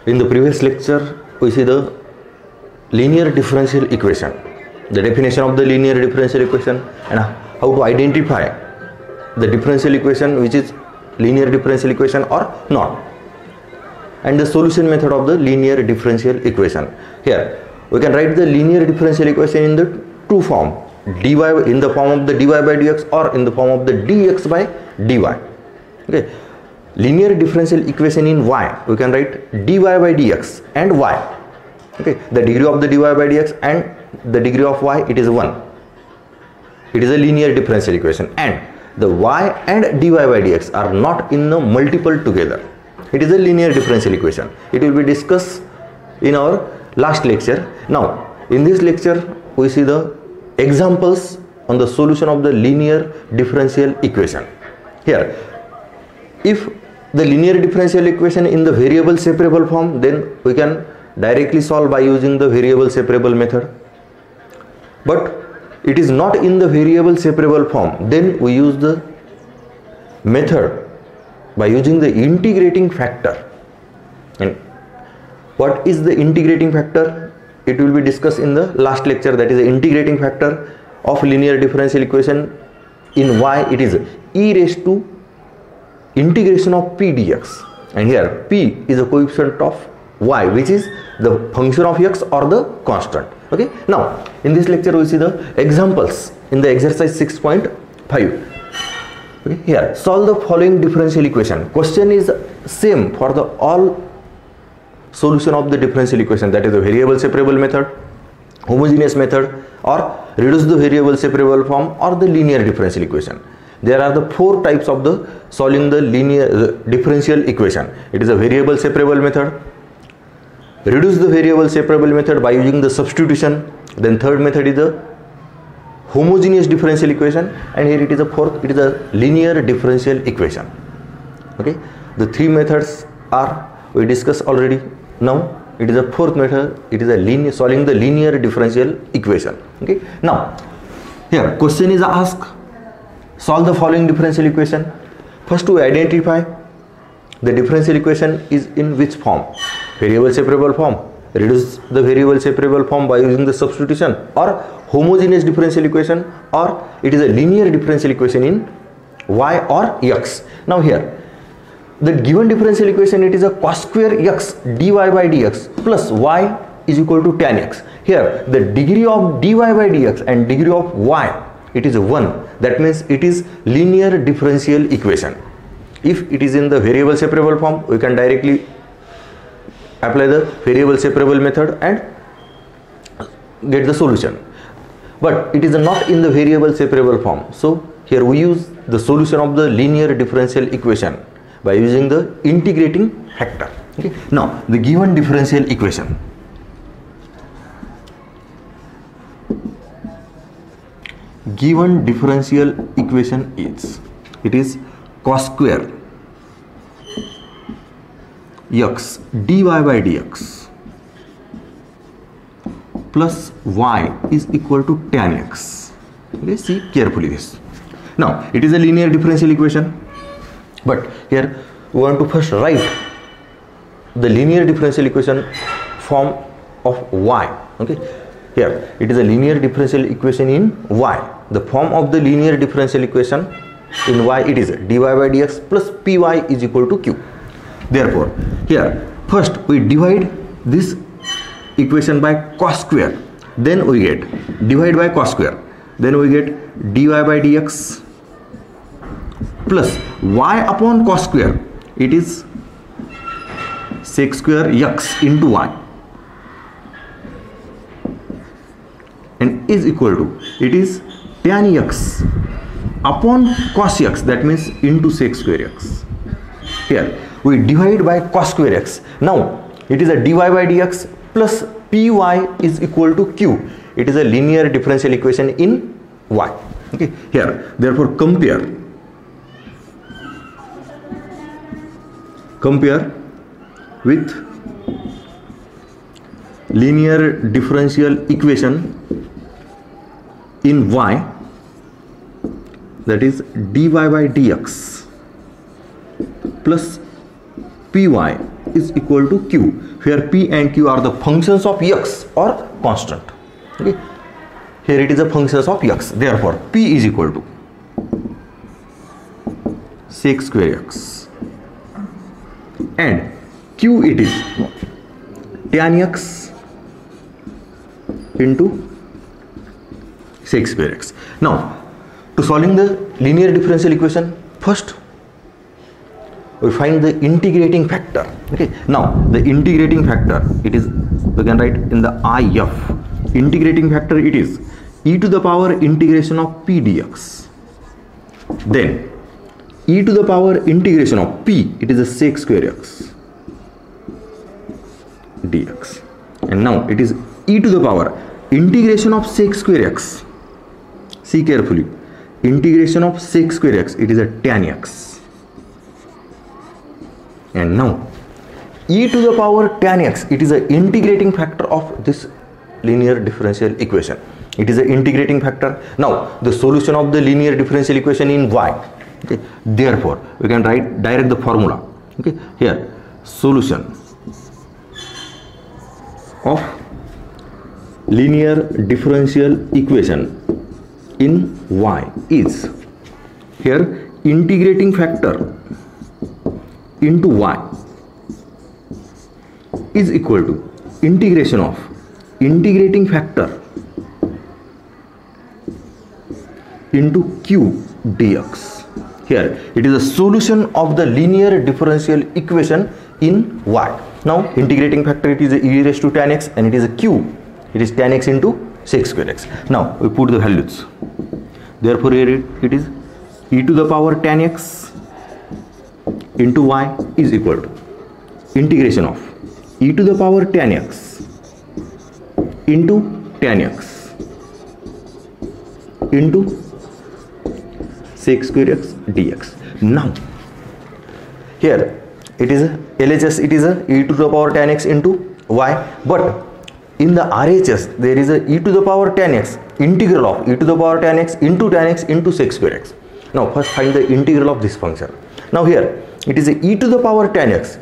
In the previous lecture, we see the linear differential equation, the definition of the linear differential equation, and how to identify the differential equation which is linear differential equation or not, and the solution method of the linear differential equation. Here we can write the linear differential equation in the two form, dy in the form of the dy by dx or in the form of the dx by dy. Okay, linear differential equation in y, we can write dy by dx and y. Okay, the degree of the dy by dx and the degree of y, it is 1. It is a linear differential equation, and the y and dy by dx are not in the multiple together. It is a linear differential equation. It will be discussed in our last lecture. Now in this lecture we see the examples on the solution of the linear differential equation. Here, if the linear differential equation in the variable separable form, then we can directly solve by using the variable separable method. But it is not in the variable separable form, then we use the method by using the integrating factor. And what is the integrating factor? It will be discussed in the last lecture. That is the integrating factor of linear differential equation in y. It is e raised to integration of p dx, and here p is a coefficient of y, which is the function of x or the constant. Okay, now in this lecture we see the examples in the exercise 6.5. Okay, here solve the following differential equation. Question is same for the all solution of the differential equation, that is the variable separable method, homogeneous method, or reduce the variable separable form, or the linear differential equation. There are the 4 types of the solving the linear differential equation. It is a variable separable method, reduce the variable separable method by using the substitution, then third method is the homogeneous differential equation, and here it is a fourth, it is a linear differential equation. Okay, the 3 methods are we discussed already. Now it is a fourth method, it is a linear solving the linear differential equation. Okay, now here question is asked, solve the following differential equation. First to identify the differential equation is in which form, variable separable form, reduce the variable separable form by using the substitution, or homogeneous differential equation, or it is a linear differential equation in y or x. Now here the given differential equation, it is a cos square x dy by dx plus y is equal to tan x. Here the degree of dy by dx and degree of y, it is 1. That means it is linear differential equation. If it is in the variable separable form, we can directly apply the variable separable method and get the solution. But it is not in the variable separable form, so here we use the solution of the linear differential equation by using the integrating factor. Okay, now the given differential equation. Given differential equation is, it is cos square x dy by dx plus y is equal to tan x. Okay, see carefully this. Now it is a linear differential equation, but here we want to first write the linear differential equation form of y. Okay, here it is a linear differential equation in y. The form of the linear differential equation in y, it is dy by dx plus py is equal to q. Therefore here first we divide this equation by cos square, then we get divide by cos square, then we get dy by dx plus y upon cos square, it is sec square x into y, and is equal to, it is tan x upon cos x, that means into sec square x. Here we divide by cos square x. Now it is a dy by dx plus py is equal to q. It is a linear differential equation in y. Okay, here therefore compare with linear differential equation in y, that is dy by dx plus py is equal to q, where p and q are the functions of x or constant. Okay, here it is a functions of x, therefore p is equal to sec square x and q it is tan x into sec square x. Now to solving the linear differential equation, first we find the integrating factor. Okay, now the integrating factor, it is, we can write in the IF, integrating factor it is e to the power integration of p dx, then e to the power integration of p, it is a sec square x dx, and now it is e to the power integration of sec square x, see carefully, integration of sec square x, it is a tan x, and now e to the power tan x, it is an integrating factor of this linear differential equation. It is an integrating factor. Now the solution of the linear differential equation in y. Okay, therefore we can write direct the formula. Okay, here solution of linear differential equation in y is, here integrating factor into y is equal to integration of integrating factor into q dx. Here it is a solution of the linear differential equation in y. Now integrating factor, it is a e raised to tan x and it is a q, it is tan x into sec square x. Now we put the values, therefore here it is e to the power tan x into y is equal to integration of e to the power tan x into tan x into sec square x dx. Now here it is a LHS, it is a e to the power tan x into y, but in the RHS there is a e to the power tan x, integral of e to the power tan x into sec square x. Now first find the integral of this function. Now here it is a e to the power tan x,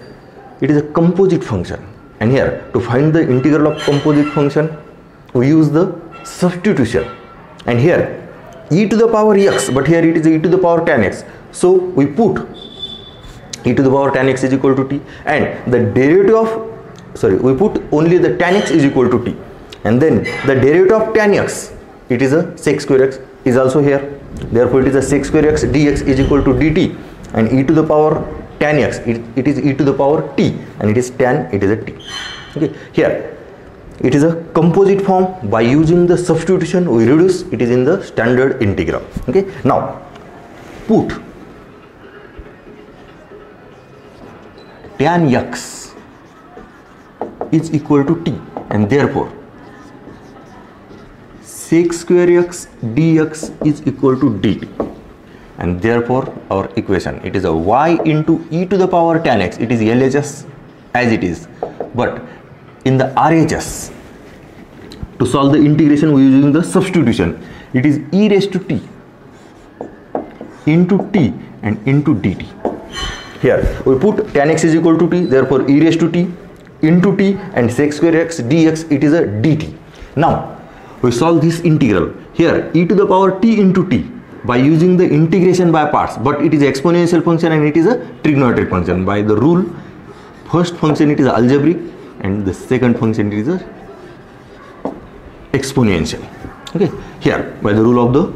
it is a composite function, and here to find the integral of composite function we use the substitution, and here e to the power x, but here it is e to the power tan x, so we put e to the power tan x is equal to t, and the derivative of, we put only the tan x is equal to t, and then the derivative of tan x, it is a sec square x, is also here, therefore it is a sec square x dx is equal to dt, and e to the power tan x, it is e to the power t, and it is tan, it is a t. Okay, here it is a composite form, by using the substitution we reduce, it is in the standard integral. Okay, now put tan x is equal to t, and therefore sec square x dx is equal to dt, and therefore our equation, it is a y into e to the power tan x, it is LHS as it is, but in the RHS to solve the integration we are using the substitution, it is e raised to t into t and into dt. Here we put tan x is equal to t, therefore e raised to t into t and sec square x dx, it is a dt. Now we solve this integral, here e to the power t into t by using the integration by parts, but it is exponential function and it is a trigonometric function. By the rule, first function it is algebraic and the second function it is a exponential. Okay, here by the rule of the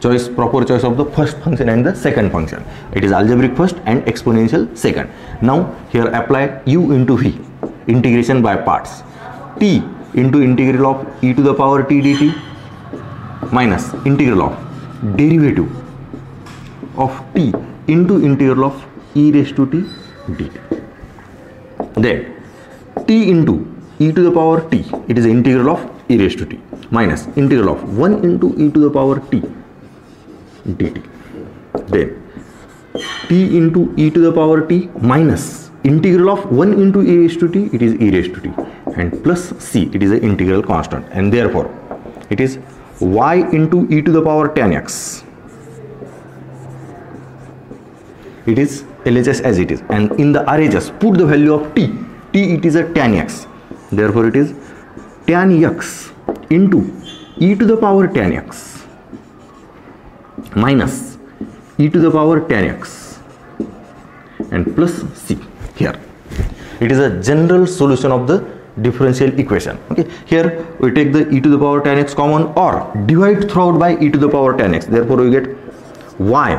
choice, proper choice of the first function and the second function, it is algebraic first and exponential second. Now here apply u into v, integration by parts, t into integral of e to the power t dt minus integral of derivative of t into integral of e raised to t dt. Then t into e to the power t, it is integral of e raised to t minus integral of 1 into e to the power t dt. Then t into e to the power t minus integral of 1 into e raised to t, it is e raised to t, and plus c, it is an integral constant, and therefore it is y into e to the power tan x, it is LHS as it is, and in the RHS put the value of t. It is a tan x, therefore it is tan x into e to the power tan x minus e to the power tan x and plus c. Here it is a general solution of the differential equation. Okay, here we take the e to the power tan x common or divide throughout by e to the power tan x, therefore we get y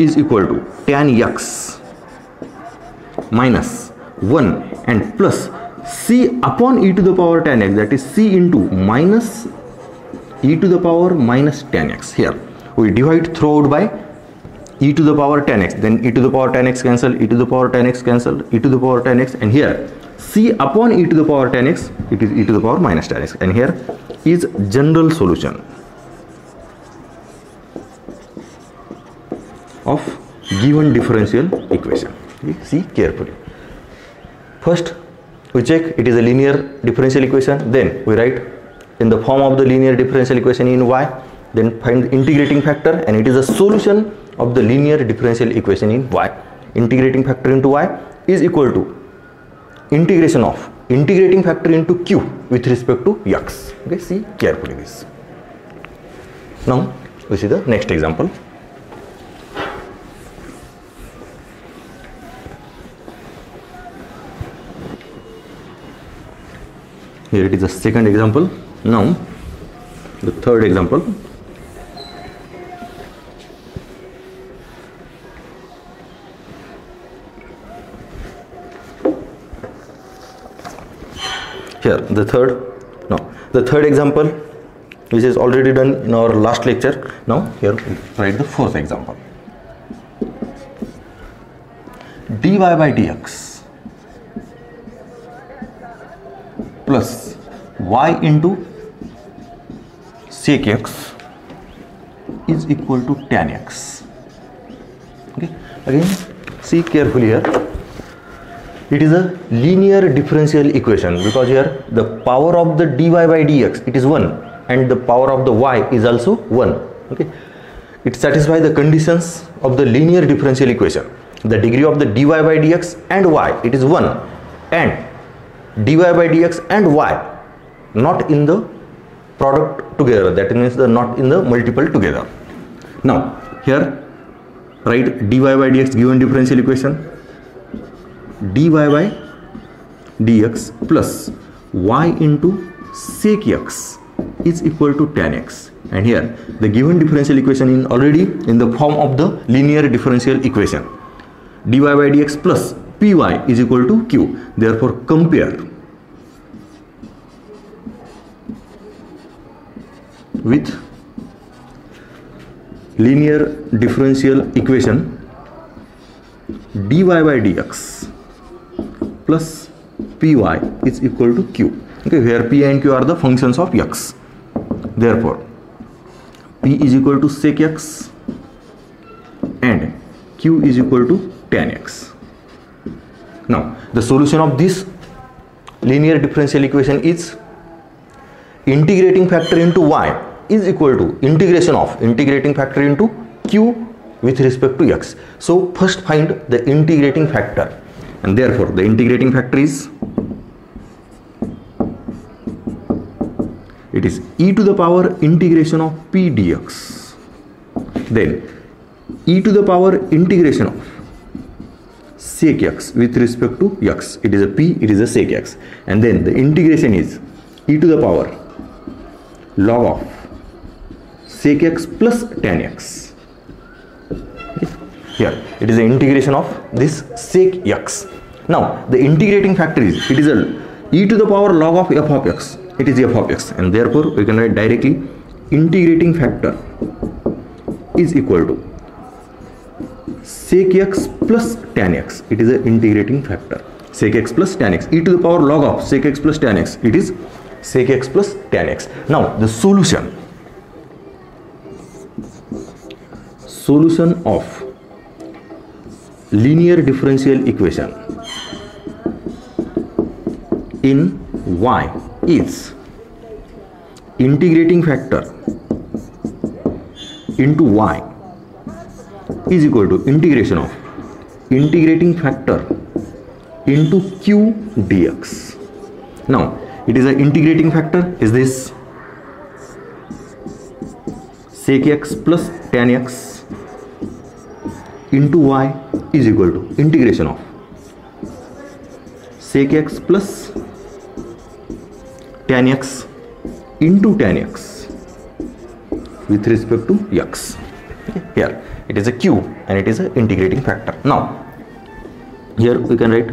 is equal to tan x minus 1 and plus c upon e to the power tan x, that is c into minus e to the power minus tan x. Here we divide throughout by e to the power tan x, then e to the power tan x cancel, e to the power tan x cancel, e to the power tan x, and here c upon e to the power tan x, it is e to the power minus tan x, and here is general solution of given differential equation. See carefully. First we check it is a linear differential equation, then we write in the form of the linear differential equation in y, then find the integrating factor, and it is a solution of the linear differential equation in y. Integrating factor into y is equal to integration of integrating factor into q with respect to x. Okay, see carefully this. Now we see the next example. Here it is the second example. Now the third example. Here the third example, which is already done in our last lecture. Now here we write the fourth example. dy by dx plus y into sec x is equal to tan x. Okay, again see carefully here. It is a linear differential equation because here the power of the dy by dx, it is 1, and the power of the y is also 1. Okay, it satisfies the conditions of the linear differential equation. The degree of the dy by dx and y, it is 1, and dy by dx and y not in the product together, that means the not in the multiple together. Now here write dy by dx given differential equation, dy by dx plus y into sec x is equal to tan x, and here the given differential equation is already in the form of the linear differential equation. Dy by dx plus py is equal to q, therefore compare with linear differential equation dy by dx plus py is equal to q. Okay, where p and q are the functions of x, therefore p is equal to sec x and q is equal to tan x. Now the solution of this linear differential equation is integrating factor into y is equal to integration of integrating factor into q with respect to x. So first find the integrating factor, and therefore the integrating factor is, it is e to the power integration of p dx, then e to the power integration of sec x with respect to x, it is a p, it is a sec x, and then the integration is e to the power log of sec x plus tan x. Okay. Here it is the integration of this sec x. Now the integrating factor is, it is a e to the power log of f of x, it is f of x, and therefore we can write directly integrating factor is equal to sec x plus tan x, it is an integrating factor, sec x plus tan x, e to the power log of sec x plus tan x, it is sec x plus tan x. Now the solution of linear differential equation in y is integrating factor into y is equal to integration of integrating factor into q dx. Now it is an integrating factor is this sec x plus tan x into y is equal to integration of sec x plus tan x into tan x with respect to x. Okay. Here it is a q and it is an integrating factor. Now here we can write,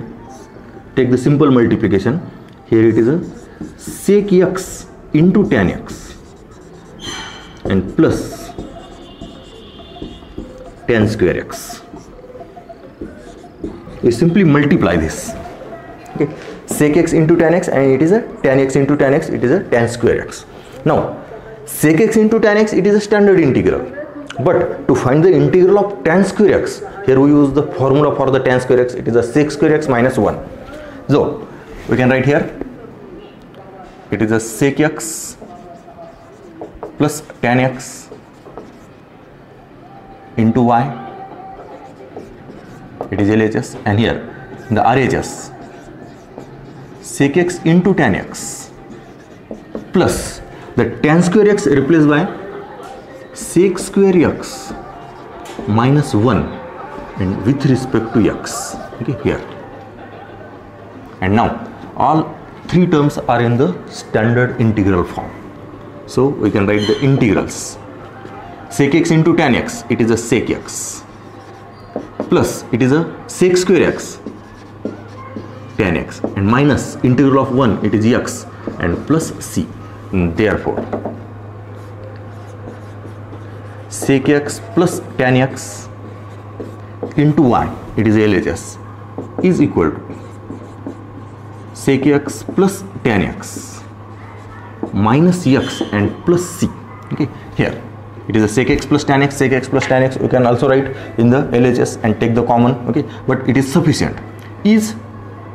take the simple multiplication. Here it is a sec x into tan x and plus tan square x. We simply multiply this. Okay. Sec x into tan x, and it is a tan x into tan x, it is a tan square x. Now sec x into tan x, it is a standard integral, but to find the integral of tan square x, here we use the formula for the tan square x, it is a sec square x minus 1. So we can write here, it is a sec x plus tan x into y, it is LHS, and here in the RHS sec x into tan x plus the tan square x replaced by sec square x minus 1 and with respect to x. Okay, here. And now all three terms are in the standard integral form. So we can write the integrals. Sec x into tan x, it is a sec x, plus it is a sec square x tan x, and minus integral of 1, it is x, and plus c. Therefore sec x plus tan x into y, it is LHS, is equal to sec x plus tan x minus x and plus c. Okay, here it is a sec x plus tan x, sec x plus tan x. We can also write in the LHS and take the common. Okay, but it is sufficient. Is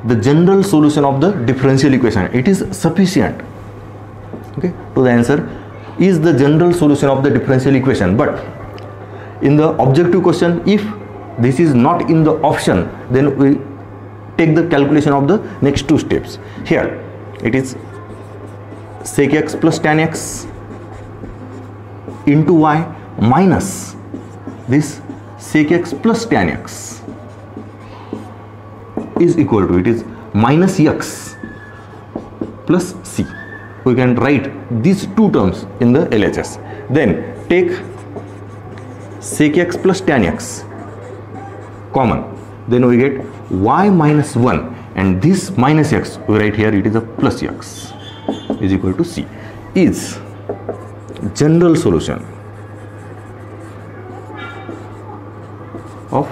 the general solution of the differential equation. It is sufficient. Okay, to the answer is the general solution of the differential equation. But in the objective question, if this is not in the option, then we take the calculation of the next two steps. Here it is sec x plus tan x into y minus this sec x plus tan x is equal to, it is minus x plus c. We can write these two terms in the LHS. Then take sec x plus tan x common, then we get y minus 1, and this minus x we write here, it is a plus x is equal to c. Is general solution of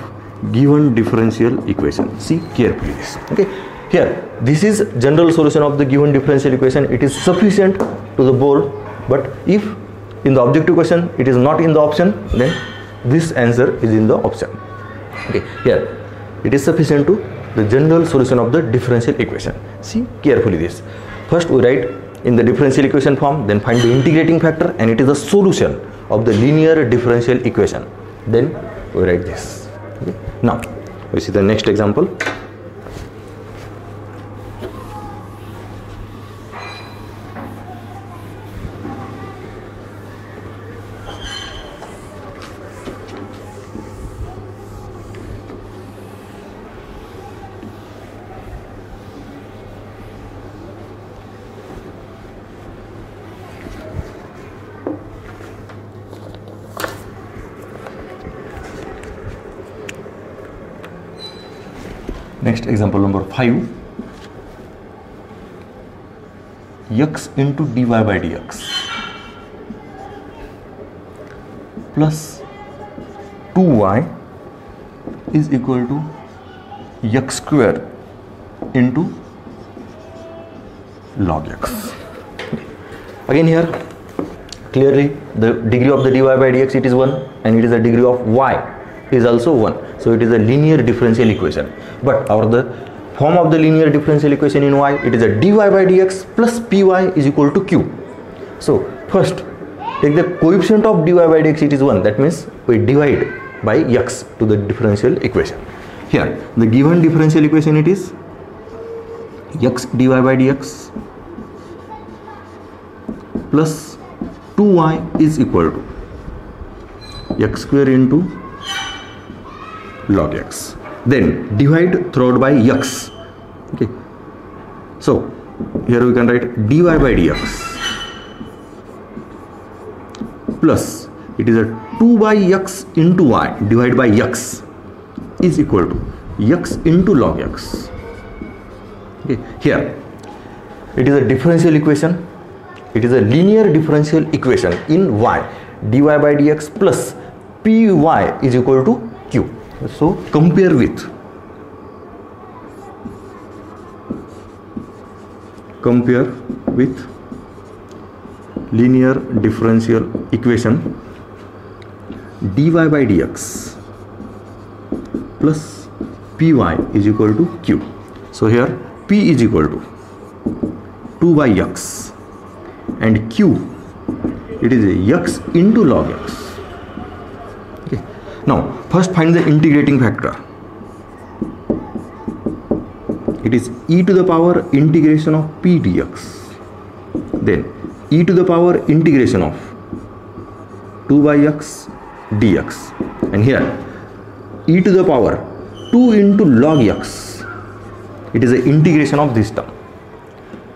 given differential equation. See carefully this. Okay, here this is general solution of the given differential equation. It is sufficient to the board, but if in the objective question it is not in the option, then this answer is in the option. Okay, here it is sufficient to the general solution of the differential equation. See carefully this. First we write in the differential equation form, then find the integrating factor, and it is a solution of the linear differential equation. Then we write this. Okay. Now we see the next example. Next example number 5, x into dy by dx plus 2y is equal to x square into log x. Again here clearly the degree of the dy by dx, it is 1, and it is the degree of y is also 1. So it is a linear differential equation. But the form of the linear differential equation in y, it is a dy by dx plus py is equal to q. So first take the coefficient of dy by dx, it is 1. That means we divide by x to the differential equation. here the given differential equation, it is x dy by dx plus 2y is equal to x square into log x, then divide throughout by x. Okay, so here we can write dy by dx plus, it is a 2 by x into y divided by x is equal to x into log x. Okay, here it is a differential equation, it is a linear differential equation in y, dy by dx plus py is equal to q. So compare with linear differential equation dy by dx plus py is equal to q. So here p is equal to 2 by x and q, it is x into log x. Okay, now first find the integrating factor. It is e to the power integration of p dx, then e to the power integration of 2 by x dx, and here e to the power 2 into log x, it is the integration of this term.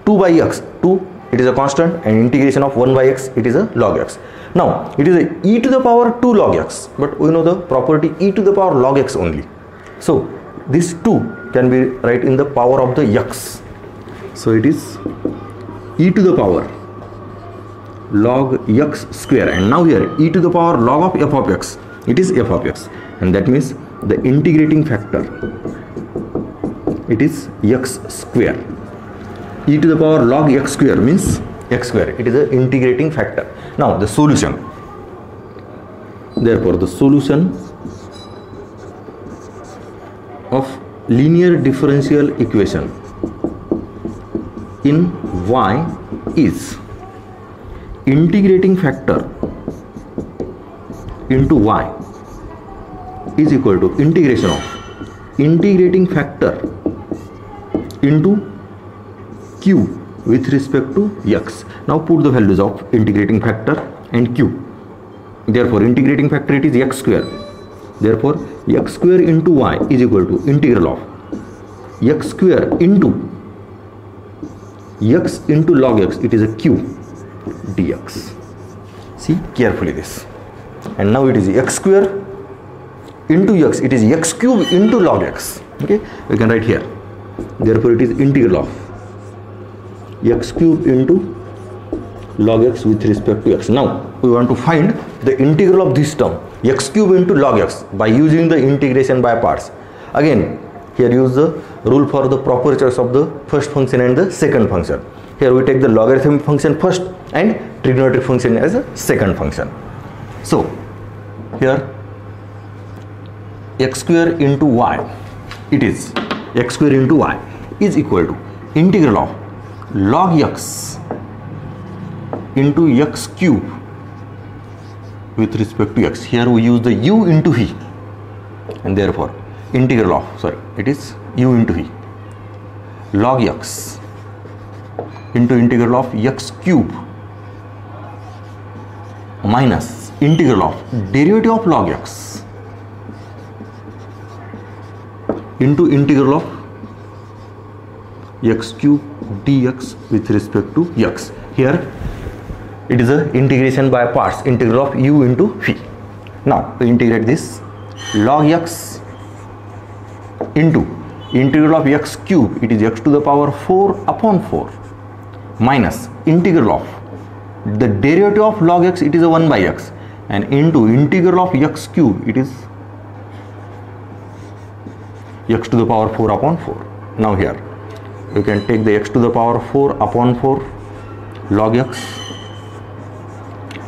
2 by x, 2, it is a constant, and integration of 1 by x, it is a log x. Now it is a e to the power 2 log x, but we know the property e to the power log x only, so this 2 can be write in the power of the x. So it is e to the power log x square, and now here e to the power log of f of x, it is f of x, and that means the integrating factor, it is x square. E to the power log x square means x square, it is the integrating factor. Now the solution, therefore the solution of linear differential equation in y is integrating factor into y is equal to integration of integrating factor into q with respect to x. Now put the values of integrating factor and q. Therefore integrating factor, it is x square, therefore x square into y is equal to integral of x square into x into log x, it is a q dx. See carefully this, and now it is x square into x, it is x cube into log x. Okay, we can write here, therefore it is integral of x cube into log x with respect to x. Now we want to find the integral of this term x cube into log x by using the integration by parts. Again here use the rule for the proper choice of the first function and the second function. Here we take the logarithmic function first and trigonometric function as a second function. So here x square into y, it is x square into y is equal to integral of log x into x cube with respect to x. Here we use the u into v, and therefore integral of, it is u into v log x into integral of x cube minus integral of derivative of log x into integral of x cube dx with respect to x. Here it is a integration by parts, integral of u into v. Now we integrate this log x into integral of x cube, it is x to the power 4 upon 4 minus integral of the derivative of log x, it is a 1 by x, and into integral of x cube, it is x to the power 4 upon 4. Now here you can take the x to the power 4 upon 4 log x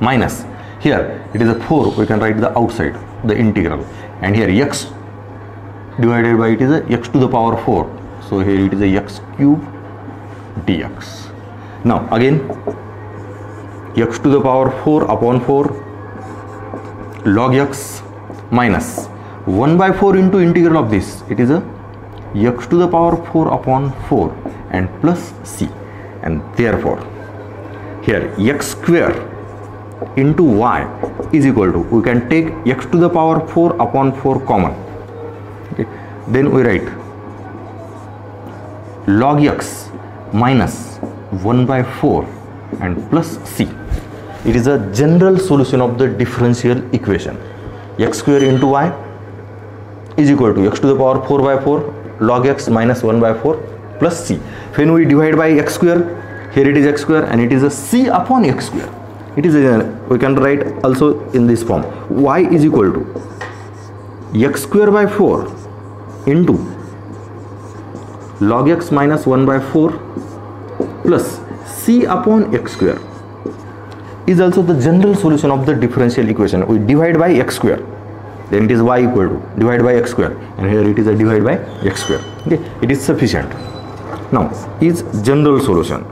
minus, here it is a 4, we can write the outside the integral, and here x divided by, it is a x to the power 4, so here it is a x cube dx. Now again x to the power 4 upon 4 log x minus 1 by 4 into integral of this, it is a x to the power 4 upon 4 and plus c, and therefore here x square into y is equal to, we can take x to the power 4 upon 4 common, okay, then we write log x minus 1 by 4 and plus c. It is a general solution of the differential equation. X square into y is equal to x to the power 4 by 4 log x minus 1 by 4 plus c. When we divide by x square, here it is x square and it is a c upon x square. It is a, we can write also in this form, y is equal to x square by 4 into log x minus 1 by 4 plus c upon x square is also the general solution of the differential equation. We divide by x square, then it is y equal to divide by x square, and here it is a divide by x square. Okay, it is sufficient. Now is general solution,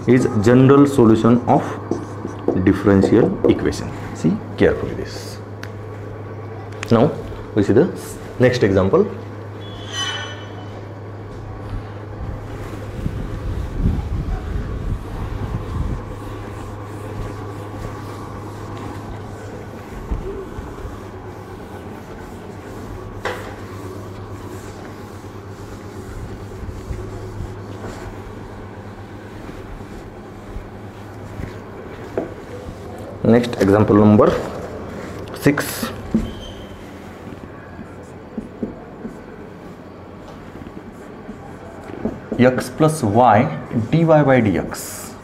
is general solution of differential equation. See carefully this. Now we see the next example. Next example number 6. X plus y dy by dx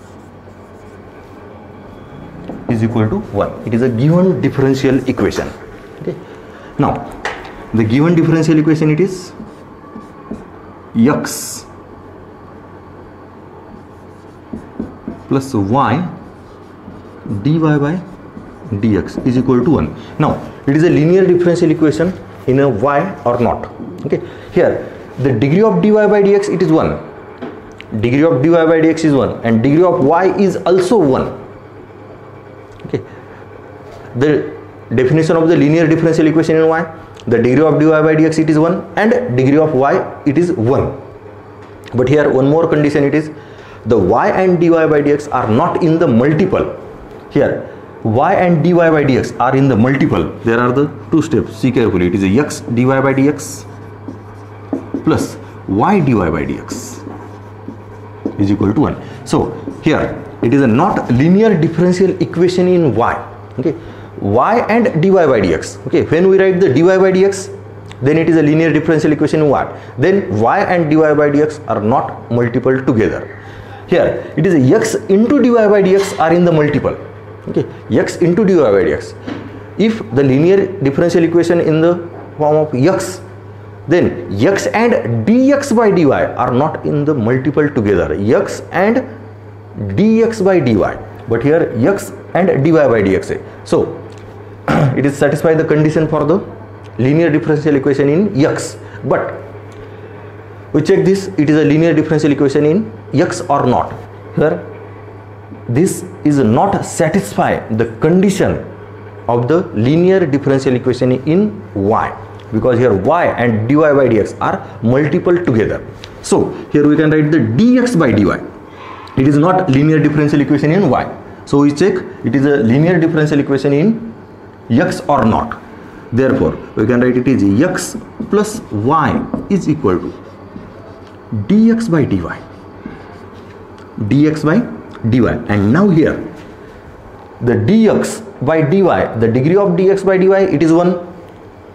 is equal to 1. It is a given differential equation. Okay. Now the given differential equation, it is x plus y dy by dx is equal to 1. Now it is a linear differential equation in a y or not. Okay, here the degree of dy by dx, it is 1, degree of dy by dx is 1, and degree of y is also 1. Okay, the definition of the linear differential equation in y, the degree of dy by dx it is 1 and degree of y it is 1. But here one more condition, it is the y and dy by dx are not in the multiple. Here y and dy by dx are in the multiple. There are the two steps, see carefully. It is a x dy by dx plus y dy by dx is equal to 1. So here it is a not linear differential equation in y. Okay, y and dy by dx. Okay, when we write the dy by dx, then it is a linear differential equation in y. Then y and dy by dx are not multiple together. Here it is a x into dy by dx are in the multiple. Okay, x into dy by dx. If the linear differential equation in the form of x, then x and dx by dy are not in the multiple together, x and dx by dy, but here x and dy by dx. So it is satisfy the condition for the linear differential equation in x, but we check this, it is a linear differential equation in x or not. Here this is not satisfy the condition of the linear differential equation in y, because here y and dy by dx are multiple together. So here we can write the dx by dy, it is not linear differential equation in y. So we check it is a linear differential equation in x or not. Therefore we can write it is x plus y is equal to dx by dy, dx by dy. And now here the dx by dy, the degree of dx by dy it is 1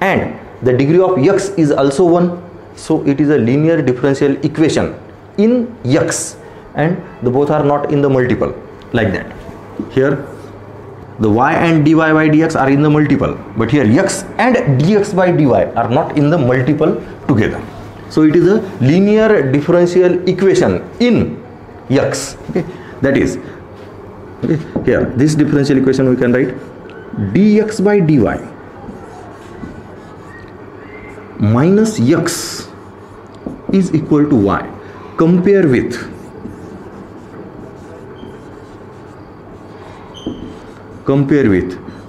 and the degree of x is also 1. So it is a linear differential equation in x, and the both are not in the multiple, like that. Here the y and dy by dx are in the multiple, but here x and dx by dy are not in the multiple together. So it is a linear differential equation in x. Okay, that is, okay, here this differential equation we can write dx by dy minus x is equal to y. Compare with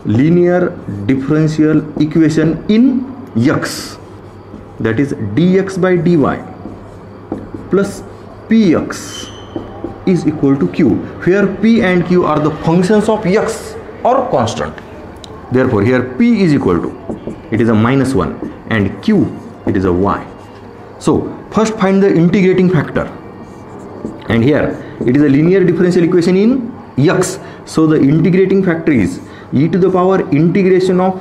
linear differential equation in x, that is dx by dy plus px is equal to q, where p and q are the functions of x or constant. Therefore here p is equal to, it is a -1, and q, it is a y. So first find the integrating factor, and here it is a linear differential equation in x, so the integrating factor is e to the power integration of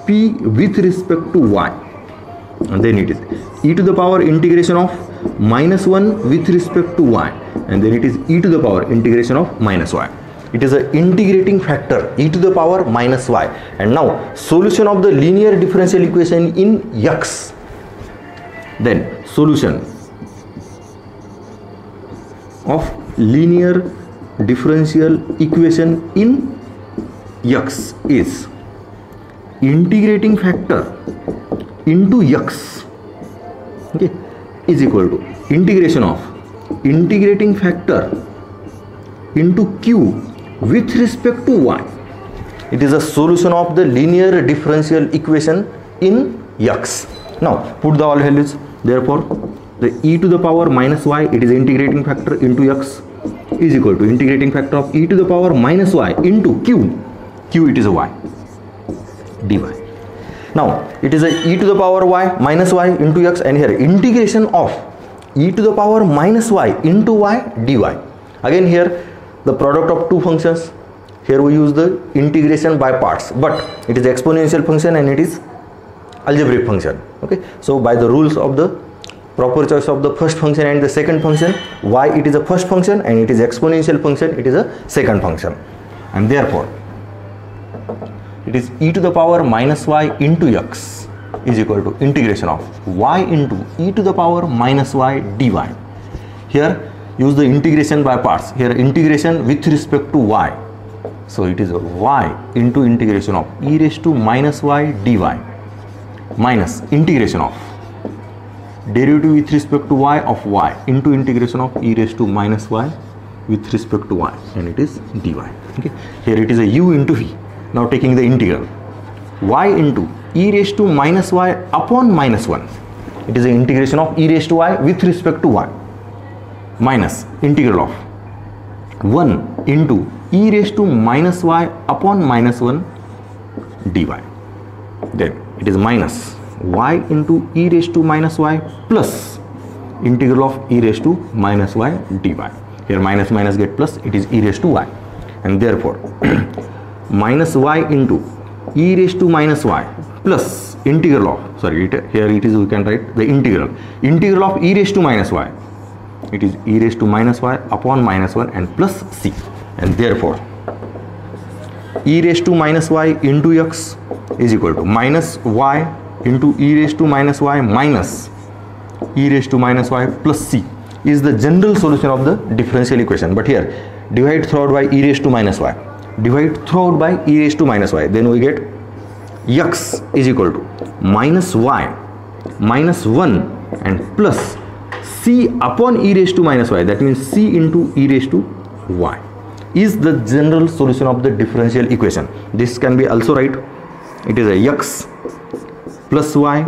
p with respect to y, and then it is e to the power integration of -1 with respect to y, and then it is e to the power integration of -y. It is an integrating factor e to the power -y. And now solution of the linear differential equation in x. Then solution of linear differential equation in x is integrating factor into x, okay, is equal to integration of integrating factor into q with respect to y. It is a solution of the linear differential equation in x. Now put the all values. Therefore the e to the power -y, it is integrating factor into x, is equal to integrating factor of e to the power -y into q it is a y, dy. Now it is a e to the power y -y into x, and here integration of e to the power -y into y dy. Again here the product of two functions. Here we use the integration by parts, but it is exponential function and it is algebraic function. Okay, so by the rules of the proper choice of the first function and the second function, y it is a first function and it is exponential function, it is a second function, and therefore it is e to the power -y into x is equal to integration of y into e to the power -y dy. Here use the integration by parts. Here integration with respect to y, so it is y into integration of e raised to -y dy minus integration of derivative with respect to y of y into integration of e raised to -y with respect to y, and it is dy. Okay, here it is a u into v. Now taking the integral, y into e raised to -y upon -1, it is the integration of e raised to y with respect to y, minus integral of 1 into e raised to -y upon -1 dy. Then it is minus y into e raised to -y plus integral of e raised to -y dy. Here minus minus get plus, it is e raised to y, and therefore minus y into e raised to -y plus integral of, here it is, we can write the integral of e raised to -y, it is e raised to -y upon -1 and plus c, and therefore e raised to -y into x is equal to minus y into e raised to -y minus e raised to -y plus c is the general solution of the differential equation. But here divide throughout by e raised to -y, divide throughout by e raised to -y, then we get x is equal to minus y minus 1 and plus c upon e raised to -y, that means c into e raised to y is the general solution of the differential equation. This can be also write, it is a x plus y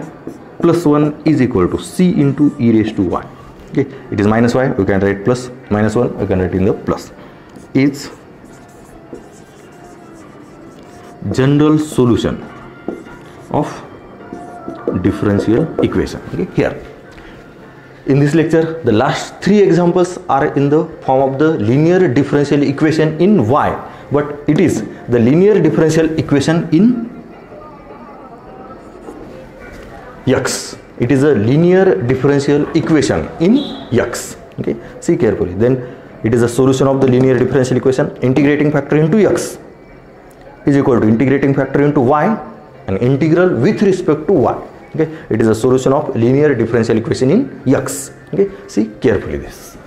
plus 1 is equal to c into e raised to y. Okay, it is minus y, we can write plus, minus 1 we can write in the plus, is general solution of differential equation. Okay, here in this lecture the last 3 examples are in the form of the linear differential equation in y, but it is the linear differential equation in x. It is a linear differential equation in x. Okay, see carefully. Then it is a solution of the linear differential equation. Integrating factor into x is equal to integrating factor into y and integral with respect to y. Okay, it is a solution of linear differential equation in x. Okay, see carefully this.